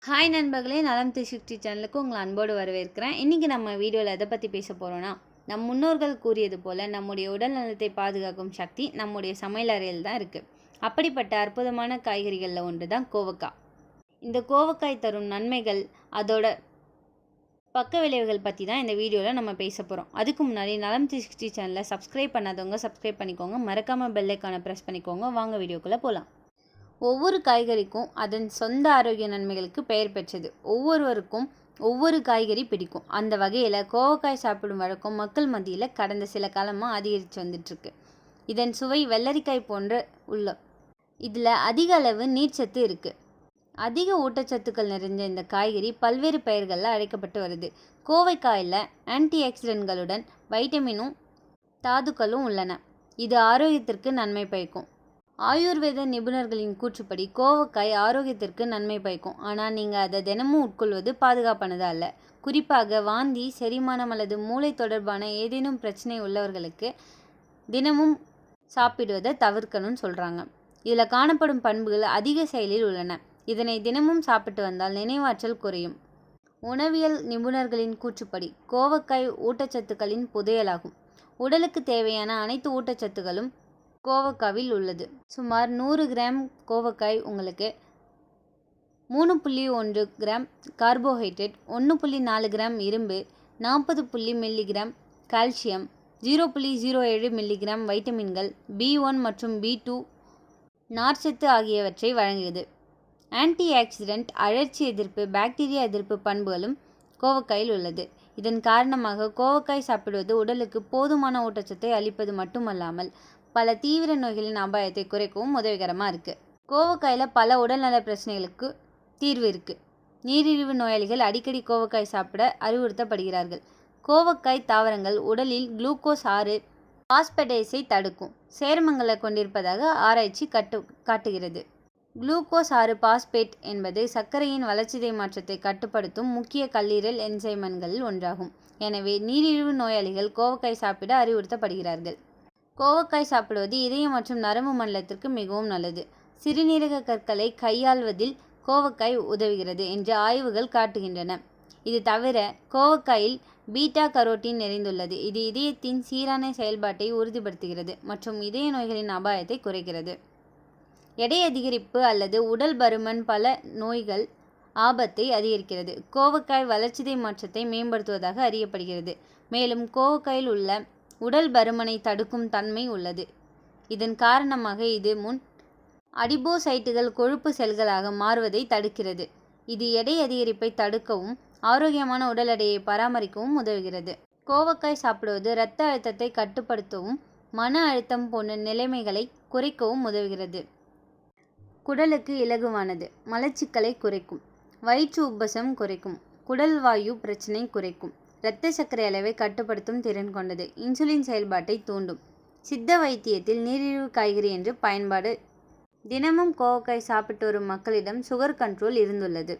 Hi நண்பர்களே, நலம் 360 சேனலுக்கு உங்களை அன்போடு வரவேற்கிறேன். இன்றைக்கி நம்ம வீடியோவில் எதை பற்றி பேச போகிறோன்னா, நம் முன்னோர்கள் கூறியது போல் நம்முடைய உடல் நலத்தை பாதுகாக்கும் சக்தி நம்முடைய சமையல் அறையில் தான் இருக்குது. அப்படிப்பட்ட அற்புதமான காய்கறிகளில் ஒன்று தான் கோவக்காய். இந்த கோவக்காய் தரும் நன்மைகள், அதோட பக்க விளைவுகள் பற்றி தான் இந்த வீடியோவில் நம்ம பேச போகிறோம். அதுக்கு முன்னாடி நலம் 360 சேனலை சப்ஸ்கிரைப் பண்ணாதவங்க சப்ஸ்கிரைப் பண்ணிக்கோங்க, மறக்காமல் பெல் ஐக்கானை ப்ரெஸ் பண்ணிக்கோங்க. வாங்க வீடியோக்குள்ளே போகலாம். ஒவ்வொரு காய்கறிக்கும் அதன் சொந்த ஆரோக்கிய நன்மைகளுக்கு பெயர் பெற்றது. ஒவ்வொருவருக்கும் ஒவ்வொரு காய்கறி பிடிக்கும். அந்த வகையில் கோவக்காய் சாப்பிடும் வழக்கம் மக்கள் மத்தியில் கடந்த சில காலமாக அதிகரித்து வந்துட்டுருக்கு. இதன் சுவை வெள்ளரிக்காய் போன்ற இதில் அதிக அளவு நீர்ச்சத்து இருக்குது. அதிக ஊட்டச்சத்துக்கள் நிறைஞ்ச இந்த காய்கறி பல்வேறு பெயர்களில் அழைக்கப்பட்டு வருது. கோவைக்காயில் ஆன்டி ஆக்சிடென்ட்களுடன் வைட்டமினும் தாதுக்களும் உள்ளன. இது ஆரோக்கியத்திற்கு நன்மை பயக்கும். ஆயுர்வேத நிபுணர்களின் கூற்றுப்படி கோவக்காய் ஆரோக்கியத்திற்கு நன்மை பயக்கும். ஆனால் நீங்கள் அதை தினமும் உட்கொள்வது பாதுகாப்பானது அல்ல. குறிப்பாக வாந்தி, செரிமானம் அல்லது மூளை தொடர்பான ஏதேனும் பிரச்சனை உள்ளவர்களுக்கு தினமும் சாப்பிடுவதை தவிர்க்கணும்னு சொல்கிறாங்க. இதில் காணப்படும் பண்புகள் அதிக செயலில் உள்ளன. இதனை தினமும் சாப்பிட்டு வந்தால் நினைவாற்றல் குறையும். உணவியல் நிபுணர்களின் கூற்றுப்படி கோவக்காய் ஊட்டச்சத்துக்களின் புதையலாகும். உடலுக்கு தேவையான அனைத்து ஊட்டச்சத்துக்களும் கோவக்காவில் உள்ளது. சுமார் 100 கிராம் கோவக்காய் உங்களுக்கு 3.1 கிராம் கார்போஹைட்ரேட், 1.4 கிராம் இரும்பு, 40 மில்லிகிராம் கால்சியம், 0.07 மில்லிகிராம் வைட்டமின்கள், B1 மற்றும் B2 நார்ச்சத்து ஆகியவற்றை வழங்குகிறது. ஆன்டி ஆக்சிடென்ட், அழற்சி எதிர்ப்பு, பாக்டீரியா எதிர்ப்பு பண்புகளும் கோவக்காயில் உள்ளது. இதன் காரணமாக கோவக்காய் சாப்பிடுவது உடலுக்கு போதுமான ஊட்டச்சத்தை அளிப்பது மட்டுமல்லாமல் பல தீவிர நோய்களின் அபாயத்தை குறைக்கவும் உதவிகரமாக இருக்குது. கோவக்காயில் பல உடல்நல பிரச்சனைகளுக்கு தீர்வு இருக்குது. நீரிழிவு நோயாளிகள் அடிக்கடி கோவக்காய் சாப்பிட அறிவுறுத்தப்படுகிறார்கள். கோவக்காய் தாவரங்கள் உடலில் குளுக்கோஸ் 6 பாஸ்பேட்டேஸை தடுக்கும் சேர்மங்களை கொண்டிருப்பதாக ஆராய்ச்சி காட்டுகிறது. குளுக்கோஸ் 6 பாஸ்பேட் என்பது சர்க்கரையின் வளர்சிதை மாற்றத்தை கட்டுப்படுத்தும் முக்கிய கல்லீரல் என்சைம்களில் ஒன்றாகும். எனவே நீரிழிவு நோயாளிகள் கோவக்காய் சாப்பிட அறிவுறுத்தப்படுகிறார்கள். கோவக்காய் சாப்பிடுவது இதயம் மற்றும் நரம்பு மண்டலத்திற்கு மிகவும் நல்லது. சிறுநீரக கற்களை கையாள்வதில் கோவக்காய் உதவுகிறது என்று ஆய்வுகள் காட்டுகின்றன. இது தவிர கோவக்காயில் பீட்டா கரோட்டின் நிறைந்துள்ளது. இது இதயத்தின் சீரான செயல்பாட்டை உறுதிப்படுத்துகிறது மற்றும் இதய நோய்களின் அபாயத்தை குறைக்கிறது. எடை அதிகரிப்பு அல்லது உடல் பருமன் பல நோய்கள் ஆபத்தை அதிகரிக்கிறது. கோவக்காய் வளர்சிதை மாற்றத்தை மேம்படுத்துவதாக அறியப்படுகிறது. மேலும் கோவக்காயில் உள்ள உடல் பருமனை தடுக்கும் தன்மை உள்ளது. இதன் காரணமாக இது அடிபோசைட்டுகள் கொழுப்பு செல்களாக மாறுவதை தடுக்கிறது. இது எடை அதிகரிப்பை தடுக்கவும் ஆரோக்கியமான உடல் எடையை பராமரிக்கவும் உதவுகிறது. கோவக்காய் சாப்பிடுவது இரத்த அழுத்தத்தை கட்டுப்படுத்தவும் மன அழுத்தம் போன்ற நிலைமைகளை குறைக்கவும் உதவுகிறது. குடலுக்கு இலகுவானது. மலச்சிக்கலை குறைக்கும். வயிற்று உப்பசம் குறைக்கும். குடல் வாயு பிரச்சனை குறைக்கும். இரத்த சர்க்கரை அளவை கட்டுப்படுத்தும் திறன் கொண்டது. இன்சுலின் செயல்பாட்டை தூண்டும். சித்த வைத்தியத்தில் நீரிழிவு காய்கறி என்று பயன்பாடு. தினமும் கோவக்காய் சாப்பிட்டு வரும் மக்களிடம் சுகர் கண்ட்ரோல் இருந்துள்ளது.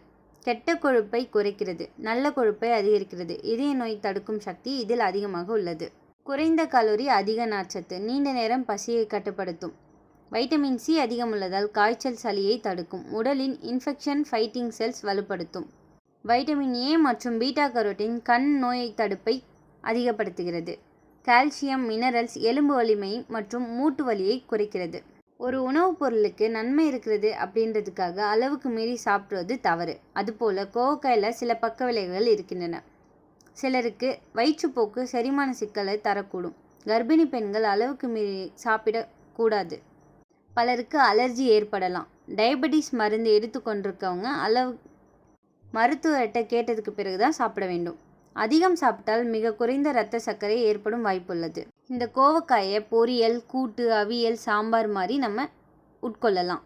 கெட்ட கொழுப்பை குறைக்கிறது, நல்ல கொழுப்பை அதிகரிக்கிறது. இதய நோய் தடுக்கும் சக்தி இதில் அதிகமாக உள்ளது. குறைந்த கலோரி, அதிக நார்ச்சத்து, நீண்ட நேரம் பசியை கட்டுப்படுத்தும். வைட்டமின் சி அதிகம் உள்ளதால் காய்ச்சல், சளியை தடுக்கும். உடலின் இன்ஃபெக்ஷன் ஃபைட்டிங் செல்ஸ் வலுப்படுத்தும். வைட்டமின் ஏ மற்றும் பீட்டா கரோட்டின் கண் நோய் தடுப்பை அதிகப்படுத்துகிறது. கால்சியம், மினரல்ஸ் எலும்பு வலிமை மற்றும் மூட்டு வலியை குறைக்கிறது. ஒரு உணவுப் பொருளுக்கு நன்மை இருக்கிறது அப்படின்றதுக்காக அளவுக்கு மீறி சாப்பிடுவது தவறு. அதுபோல் கோவக்காயில் சில பக்க விளைவுகள் இருக்கின்றன. சிலருக்கு வயிற்றுப்போக்கு, செரிமான சிக்கலை தரக்கூடும். கர்ப்பிணி பெண்கள் அளவுக்கு மீறி சாப்பிடக்கூடாது. பலருக்கு அலர்ஜி ஏற்படலாம். டயபெட்டிஸ் மருந்து எடுத்துக்கொண்டிருக்கவங்க மருத்துவர்கிட்ட கேட்டதுக்கு பிறகு தான் சாப்பிட வேண்டும். அதிகம் சாப்பிட்டால் மிக குறைந்த இரத்த சர்க்கரை ஏற்படும் வாய்ப்புள்ளது. இந்த கோவக்காயை பொரியல், கூட்டு, அவியல், சாம்பார் மாதிரி நம்ம உட்கொள்ளலாம்.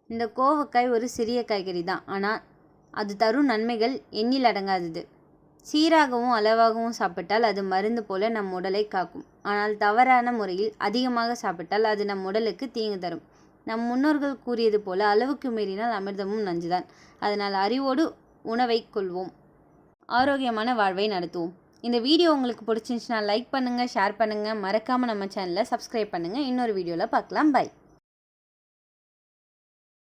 இந்த கோவக்காய் ஒரு சிறிய காய்கறி தான், ஆனால் அது தரும் நன்மைகள் எண்ணில் அடங்காதது. சீராகவும் அளவாகவும் சாப்பிட்டால் அது மருந்து போல நம் உடலை காக்கும். ஆனால் தவறான முறையில் அதிகமாக சாப்பிட்டால் அது நம் உடலுக்கு தீங்கு தரும். நம் முன்னோர்கள் கூறியது போல அளவுக்கு மீறினால் அமிர்தமும் நஞ்சுதான். அதனால் அறிவோடு உணவை கொள்வோம், ஆரோக்கியமான வாழ்வை நடத்துவோம். இந்த வீடியோ உங்களுக்கு பிடிச்சிருந்துச்சுன்னா லைக் பண்ணுங்கள், ஷேர் பண்ணுங்கள், மறக்காமல் நம்ம சேனலை சப்ஸ்கிரைப் பண்ணுங்கள். இன்னொரு வீடியோவில் பார்க்கலாம். பை.